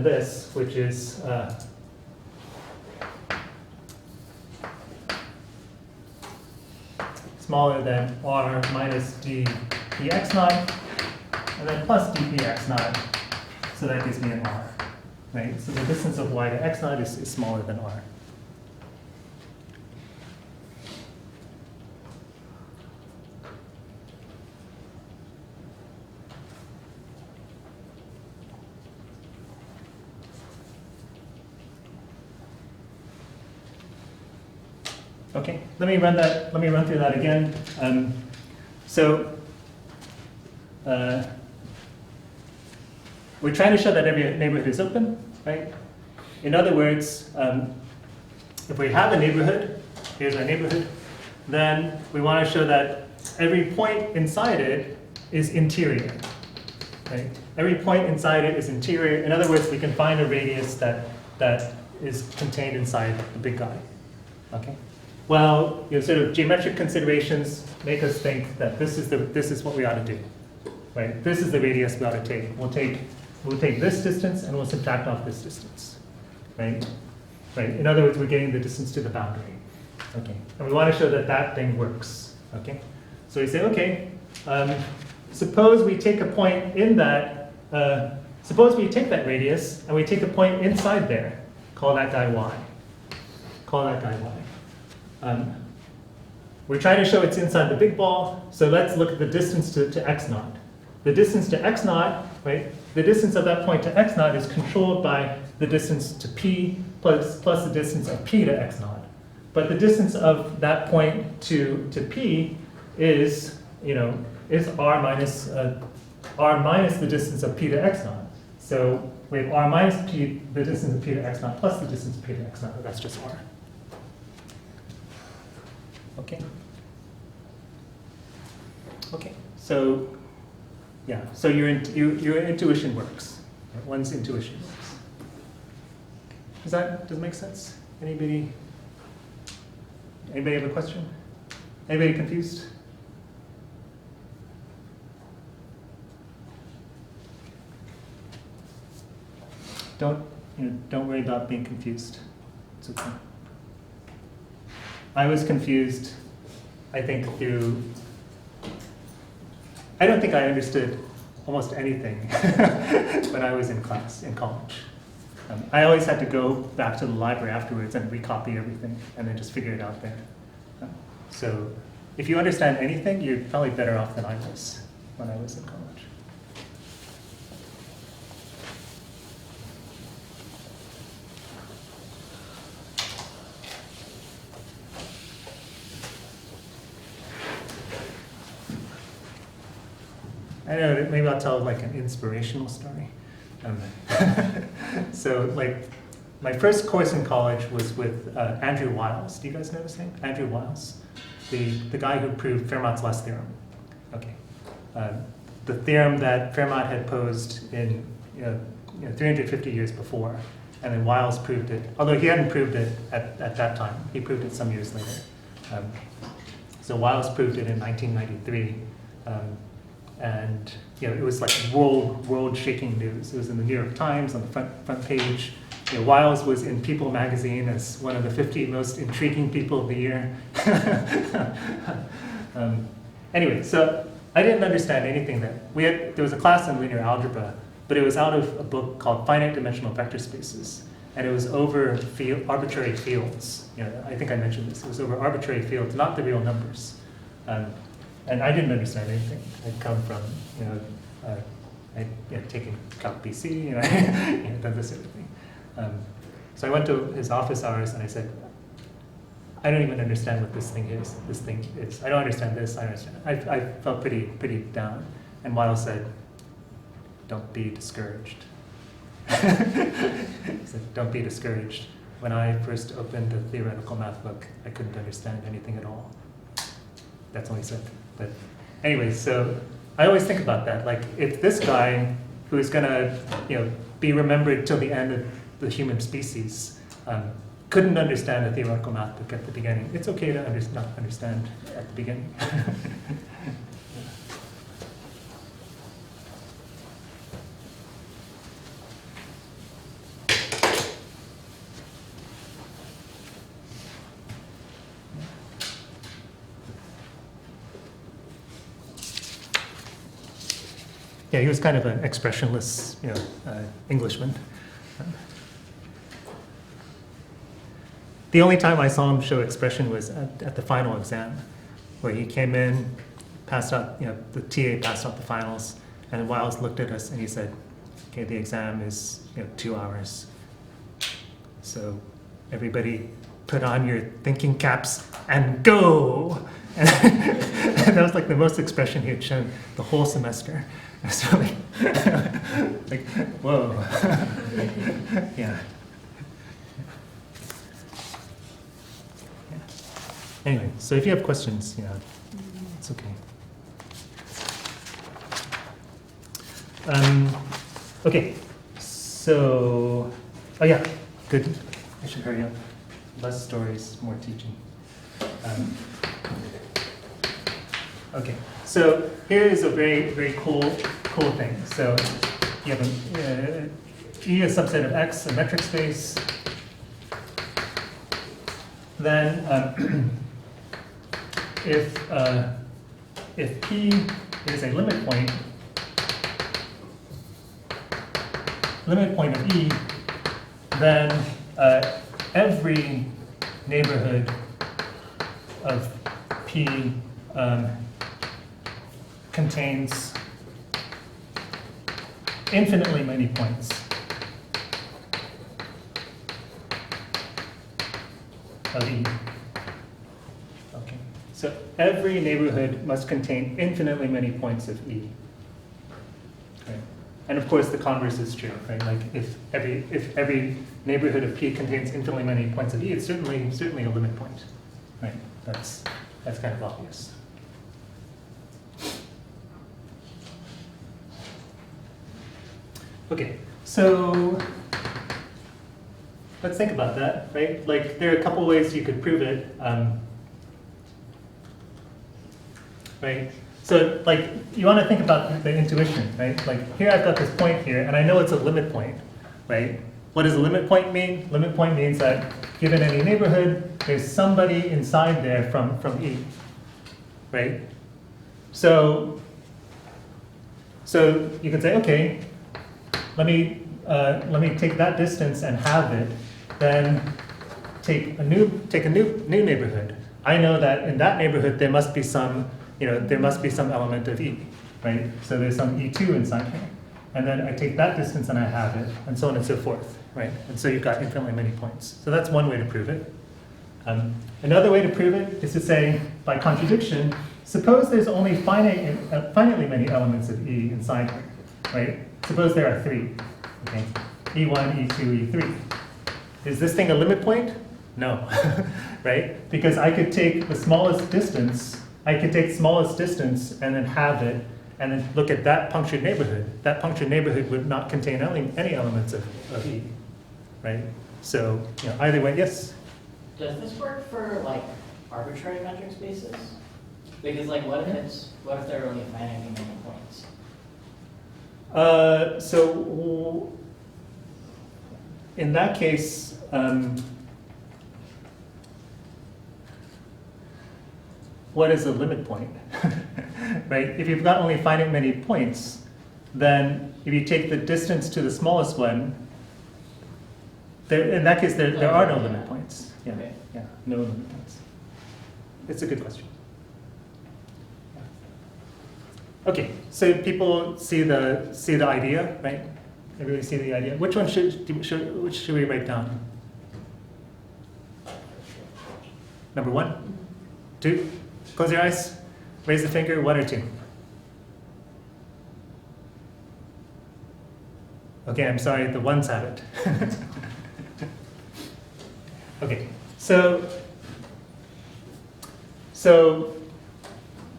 Speaker 1: this, which is smaller than r minus dx naught, and then plus dpx naught. So that gives me an r. Right? So the distance of y to x naught is smaller than r. Okay, let me run through that again. We're trying to show that every neighborhood is open, right? In other words, if we have a neighborhood, here's our neighborhood, then we want to show that every point inside it is interior, right? Every point inside it is interior. In other words, we can find a radius that is contained inside the big guy, okay? Well, sort of geometric considerations make us think that this is what we ought to do, right? This is the radius we ought to take. We'll take this distance and we'll subtract off this distance, right? Right. In other words, we're getting the distance to the boundary, okay? And we want to show that that thing works, okay? So we say, okay, suppose we take a point in that. Suppose we take that radius and we take a point inside there. Call that guy y. Call that guy y. We're trying to show it's inside the big ball, so let's look at the distance to x naught. The distance to x naught, right? The distance of that point to x naught is controlled by the distance to p plus the distance of p to x naught. But the distance of that point to p is r minus the distance of p to x naught. So we have r minus p, the distance of p to x naught plus the distance of p to x naught. That's just r. Okay. Okay. So, yeah. So your intuition works. Right? One's intuition works. Does it make sense? Anybody have a question? Anybody confused? Don't worry about being confused. It's okay. I was confused, I think, I don't think I understood almost anything when I was in college. I always had to go back to the library afterwards and recopy everything and then just figure it out there. So if you understand anything, you're probably better off than I was when I was in college. I know, maybe I'll tell like an inspirational story. So like, my first course in college was with Andrew Wiles. Do you guys know his name? Andrew Wiles, the guy who proved Fermat's last theorem. Okay, the theorem that Fermat had posed in 350 years before, and then Wiles proved it. Although he hadn't proved it at that time, he proved it some years later. So Wiles proved it in 1993. And it was like world-shaking news. It was in the New York Times on the front page. Wiles was in People magazine as one of the 50 most intriguing people of the year. Anyway, so I didn't understand anything there was a class in linear algebra, but it was out of a book called Finite Dimensional Vector Spaces, and it was over arbitrary fields. I think I mentioned this. It was over arbitrary fields, not the real numbers. And I didn't understand anything. I'd come from, I'd taken Calc BC, done this sort of thing. So I went to his office hours and I said, I don't even understand what this thing is. I don't understand this. I don't understand. I felt pretty down. And Wiles said, "Don't be discouraged." He said, "Don't be discouraged. When I first opened a theoretical math book, I couldn't understand anything at all." That's all he said. But anyway, so I always think about that. Like, if this guy who is gonna, be remembered till the end of the human species. Couldn't understand a theoretical math book at the beginning. It's okay to not understand at the beginning. Yeah, he was kind of an expressionless, Englishman. The only time I saw him show expression was at the final exam, where he came in, passed out, the TA passed out the finals, and Wiles looked at us and he said, okay, the exam is 2 hours. So everybody put on your thinking caps and go! And that was like the most expression he had shown the whole semester. So like, whoa. Yeah. Anyway, so if you have questions, it's okay. Okay, so, oh yeah, good. I should hurry up. Less stories, more teaching. Okay, so here is a very, very cool thing. So you have E is a subset of X, a metric space. Then if P is a limit point of E, then every neighborhood of P contains infinitely many points of E. Okay, so every neighborhood must contain infinitely many points of E. Okay. And of course the converse is true, right? Like if every neighborhood of P contains infinitely many points of E, it's certainly a limit point. Right? That's kind of obvious. Okay, so let's think about that, right? Like there are a couple ways you could prove it, right? So like you want to think about the intuition, right? Like here I've got this point here, and I know it's a limit point, right? What does a limit point mean? Limit point means that given any neighborhood, there's somebody inside there from E, right? So you can say, okay, let me take that distance and halve it, then take a new neighborhood. I know that in that neighborhood there must be some element of E, right? So there's some E2 inside here. And then I take that distance and I halve it, and so on and so forth, right? And so you've got infinitely many points. So that's one way to prove it. Another way to prove it is to say, by contradiction, suppose there's only finitely many elements of E inside here, right? Suppose there are 3, okay? E1, E2, E3. Is this thing a limit point? No, right? Because I could take the smallest distance, and then halve it, and then look at that punctured neighborhood. That punctured neighborhood would not contain any elements of E, right? So, either way, yes?
Speaker 2: Does this work for like arbitrary metric spaces? Because like what if there are only finitely many points?
Speaker 1: So in that case, what is a limit point? Right? If you've got only finite many points, then if you take the distance to the smallest one, in that case there are no limit points. Yeah,
Speaker 2: Okay.
Speaker 1: yeah, no limit points. It's a good question. Okay, so people see the idea, right? Everybody see the idea. Which one which should we write down? Number 1, 2. Close your eyes. Raise the finger. 1 or 2. Okay, I'm sorry. The ones have it. Okay, so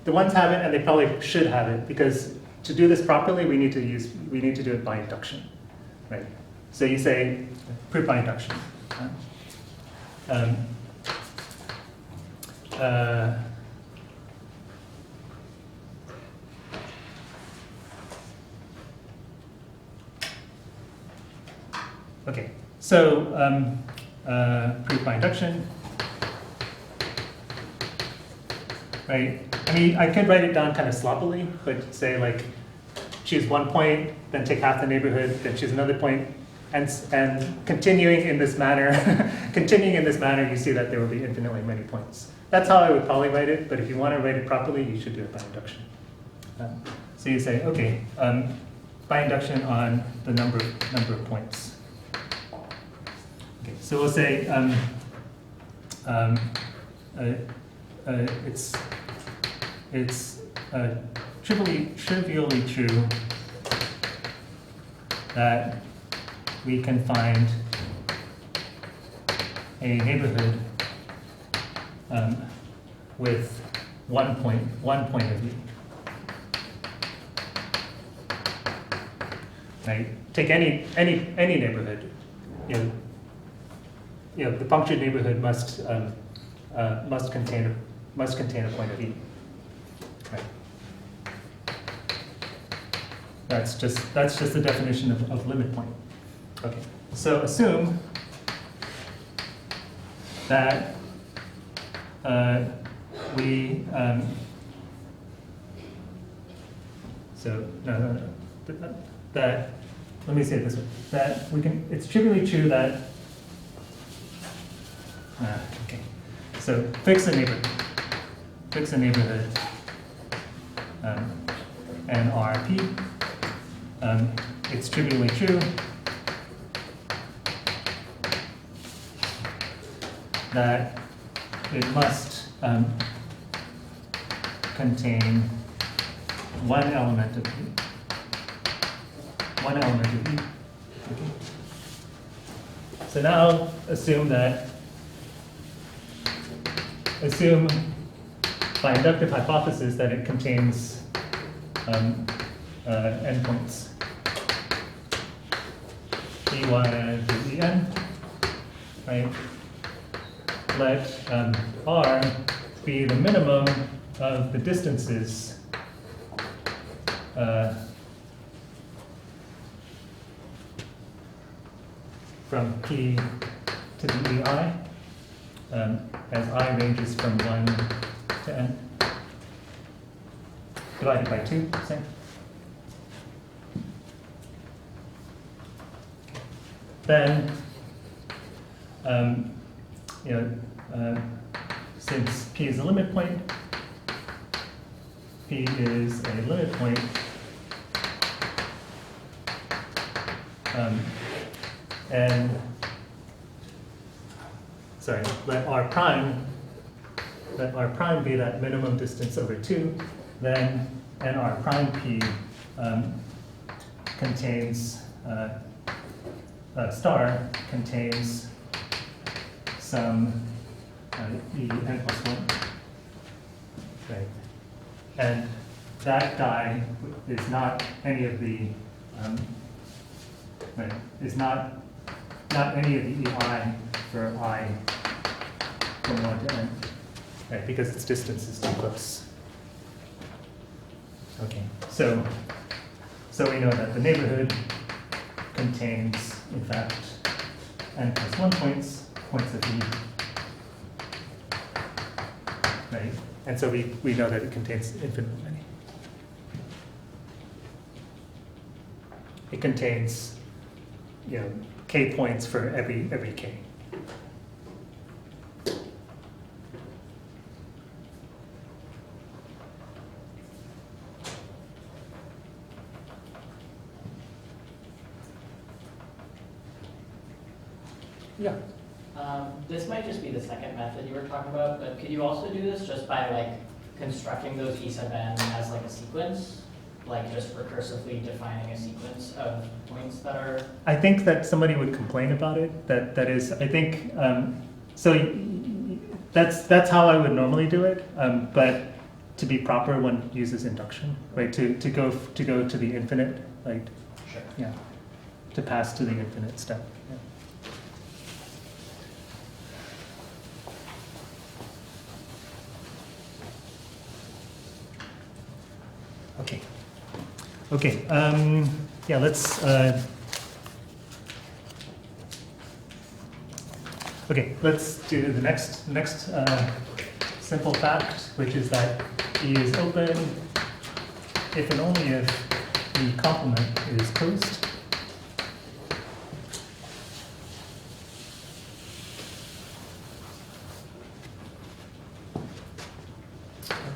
Speaker 1: the ones have it, and they probably should have it, because to do this properly, we need to do it by induction. right? So you say proof by induction. Um, uh, okay, so proof by induction, right? I mean, I could write it down kind of sloppily, but say like choose one point, then take half the neighborhood, then choose another point, and continuing in this manner, continuing in this manner, you see that there will be infinitely many points. That's how I would probably write it, but if you want to write it properly, you should do it by induction. So you say, okay, by induction on the number of points. Okay, so we'll say it's trivially true that we can find a neighborhood with one point of view. Right? Take any neighborhood. You know, the punctured neighborhood must contain a point of view. Right? That's just the definition of limit point. Okay. So assume that that let me say it this way, that we can, it's trivially true that, okay, so fix a neighborhood, NRP, it's trivially true that it must contain one element of E. Okay. So now assume by inductive hypothesis that it contains endpoints E1 to En, right? Let R be the minimum of the distances from P to the EI, as I ranges from 1 to N, divided by 2, same. Then, since P is a limit point, P is a limit point, and sorry, let R prime be that minimum distance over 2, then NR prime P contains star contains some E n plus 1, right? And that die is not any of the right, is not any of the EI for I from 1 to N, right? Because its distance is too close. Okay, so we know that the neighborhood contains, in fact, N plus 1 points of E, right? And so we know that it contains infinitely many. It contains, k points for every k. Yeah.
Speaker 2: This might just be the second method you were talking about, but could you also do this just by like constructing those E sub n as like a sequence? Like just recursively defining a sequence of points that are...
Speaker 1: I think that somebody would complain about it. That is, I think, so that's how I would normally do it. But to be proper, one uses induction, right? To go to the infinite, right?
Speaker 2: Sure.
Speaker 1: Yeah. to pass to the infinite step. Yeah. Okay. Okay. Yeah. Let's. Okay. Let's do the next simple fact, which is that E is open if and only if the complement is closed.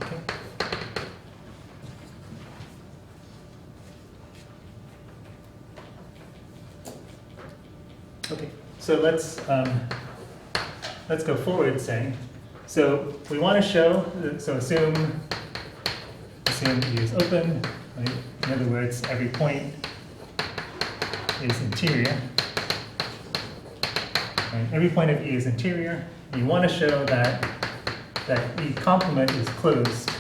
Speaker 1: Okay. Okay. So let's go forward saying, so we want to show, so assume E is open, right? In other words, every point is interior. Right? Every point of E is interior. You want to show that E complement is closed,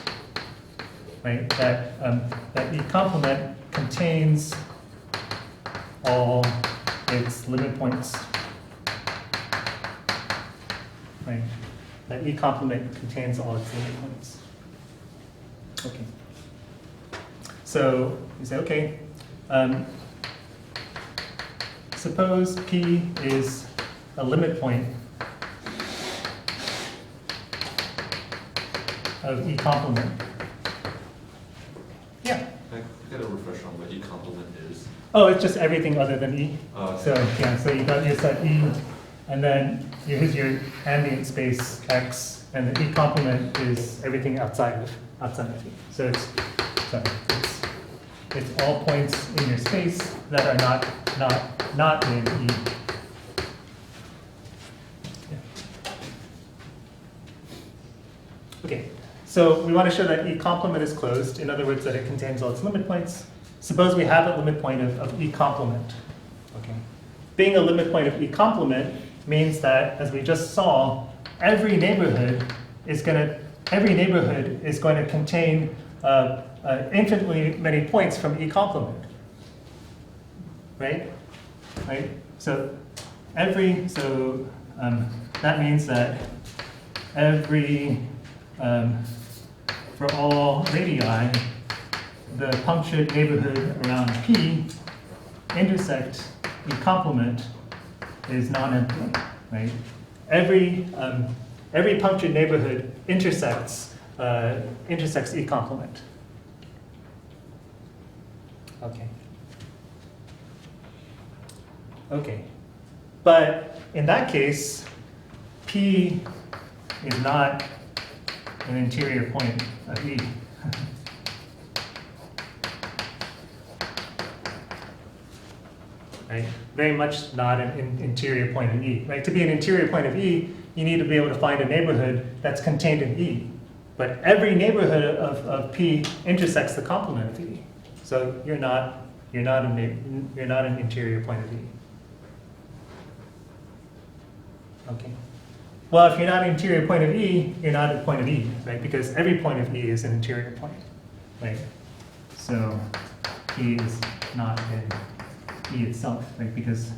Speaker 1: right? That E complement contains all its limit points. Right? That E complement contains all its limit points. Okay. So you say, okay, suppose P is a limit point of E complement. Yeah.
Speaker 3: I got a refresh on what E complement is.
Speaker 1: Oh, it's just everything other than E.
Speaker 3: Okay.
Speaker 1: So yeah, so you got your set E, and then here's your ambient space X, and the E complement is everything outside of E. So it's all points in your space that are not in E. Yeah. Okay, so we want to show that E complement is closed. In other words, that it contains all its limit points. Suppose we have a limit point of E complement. Okay, being a limit point of E complement means that, as we just saw, every neighborhood is going to contain infinitely many points from E complement, right? Right. So that means that every for all radii, the punctured neighborhood around P intersect E complement is non-empty, right? Every punctured neighborhood intersects E complement. Okay. Okay. But in that case, P is not an interior point of E. Right? Very much not an interior point of E. Right? To be an interior point of E, you need to be able to find a neighborhood that's contained in E. But every neighborhood of P intersects the complement of E. So you're not an interior point of E. Okay. Well, if you're not an interior point of E, you're not a point of E, right? Because every point of E is an interior point, right? So E is not in E itself, right? Because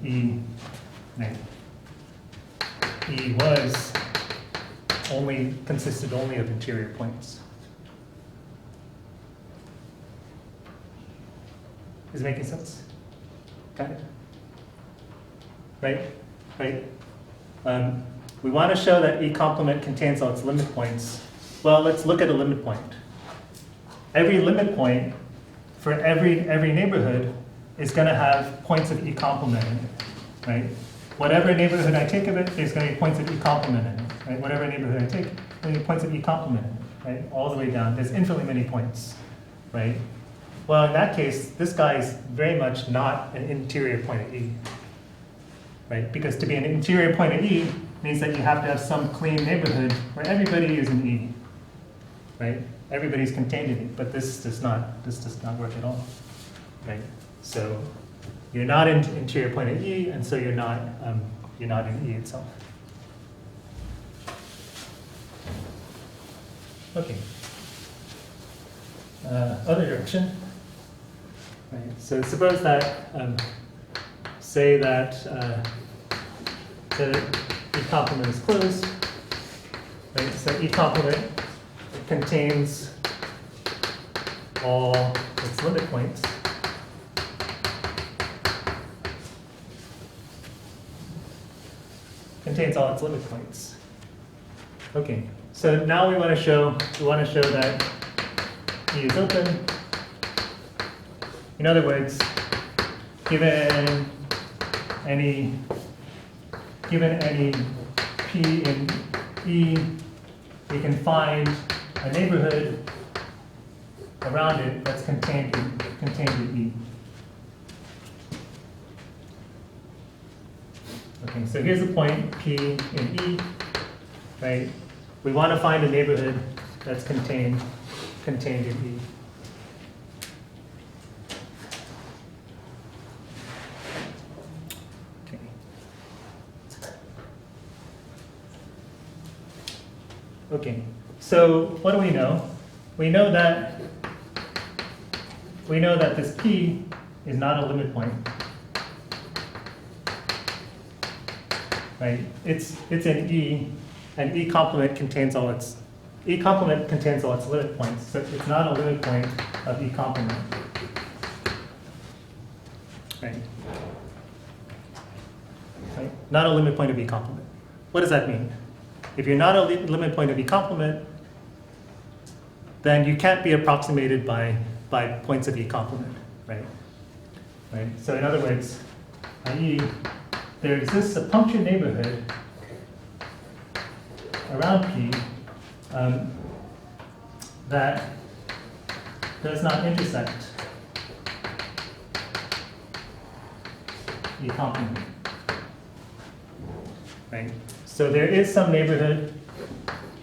Speaker 1: E consisted only of interior points. Is it making sense? Got it? Right? Right? We want to show that E complement contains all its limit points. Well, let's look at a limit point. Every limit point for every neighborhood is going to have points of E complement in it, right? Whatever neighborhood I take of it, there's going to be points of E complement in it, right? Whatever neighborhood I take, there's going to be points of E complement in it, right? All the way down. There's infinitely many points, right? Well, in that case, this guy is very much not an interior point of E, right? Because to be an interior point of E means that you have to have some clean neighborhood where everybody is in E, right? Everybody's contained in E, but this does not work at all, right? So you're not an interior point of E, and so you're not in E itself. Okay. Other direction. Right? So suppose that, say that the E complement is closed. Right? So E complement contains all its limit points. Contains all its limit points. Okay, so now we want to show that E is open. In other words, given any P in E, we can find a neighborhood around it that's contained in E. Okay, so here's a point P in E, right? We want to find a neighborhood that's contained in E. Okay. Okay, so what do we know? We know that this P is not a limit point. Right? It's in E, and E complement contains all its limit points. So it's not a limit point of E complement. Right? Right? Not a limit point of E complement. What does that mean? If you're not a limit point of E complement, then you can't be approximated by points of E complement, right? Right? So in other words, i.e., there exists a punctured neighborhood around P that does not intersect E complement. Right? So there is some neighborhood,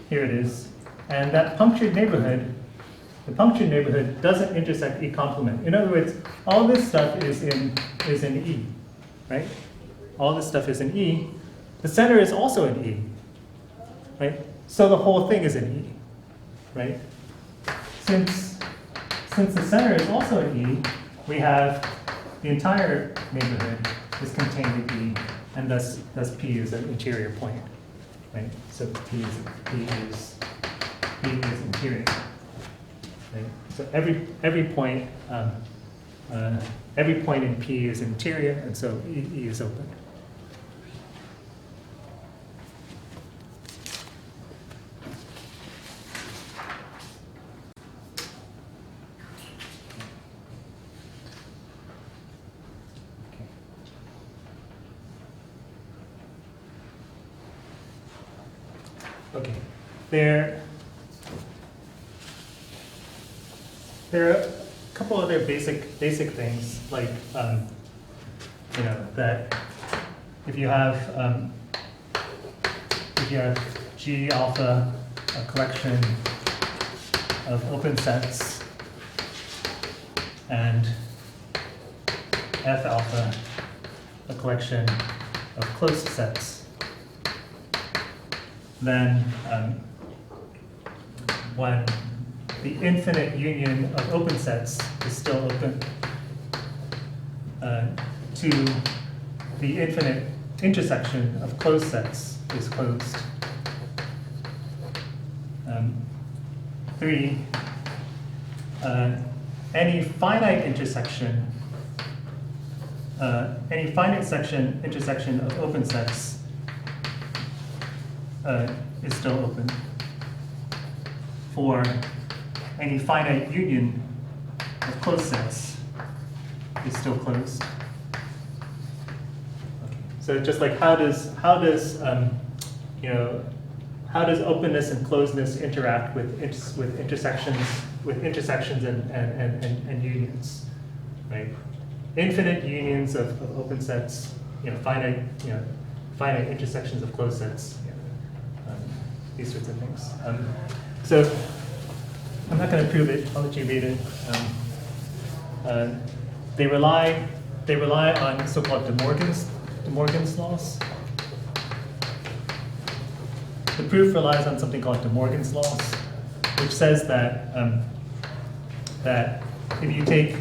Speaker 1: here it is, and that punctured neighborhood, the punctured neighborhood doesn't intersect E complement. In other words, all this stuff is in E, right? All this stuff is in E. The center is also in E, right? So the whole thing is in E, right? Since the center is also in E, we have the entire neighborhood is contained in E, and thus P is an interior point, right? So P is interior, right? So every point in P is interior, and so E is open. Okay, there are a couple other basic things, like that if you have G alpha, a collection of open sets, and F alpha, a collection of closed sets, then when the infinite union of open sets is still open to the infinite intersection of closed sets is closed. 3, any finite intersection intersection of open sets is still open. 4, any finite union of closed sets is still closed. Okay. So just like how does openness and closedness interact with intersections and unions, right? Infinite unions of open sets, finite intersections of closed sets, these sorts of things. So I'm not going to prove it. I'll let you read it. They rely on so-called De Morgan's laws. The proof relies on something called De Morgan's laws, which says that that if you take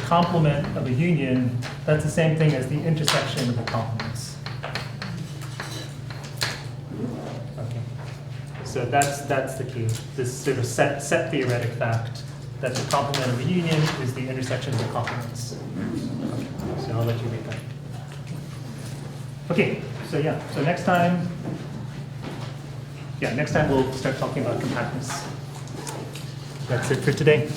Speaker 1: complement of a union, that's the same thing as the intersection of the complements. Okay. So that's the key. This sort of set theoretic fact that the complement of a union is the intersection of the complements. Okay. So I'll let you read that. Okay, so yeah, so next time we'll start talking about compactness. That's it for today.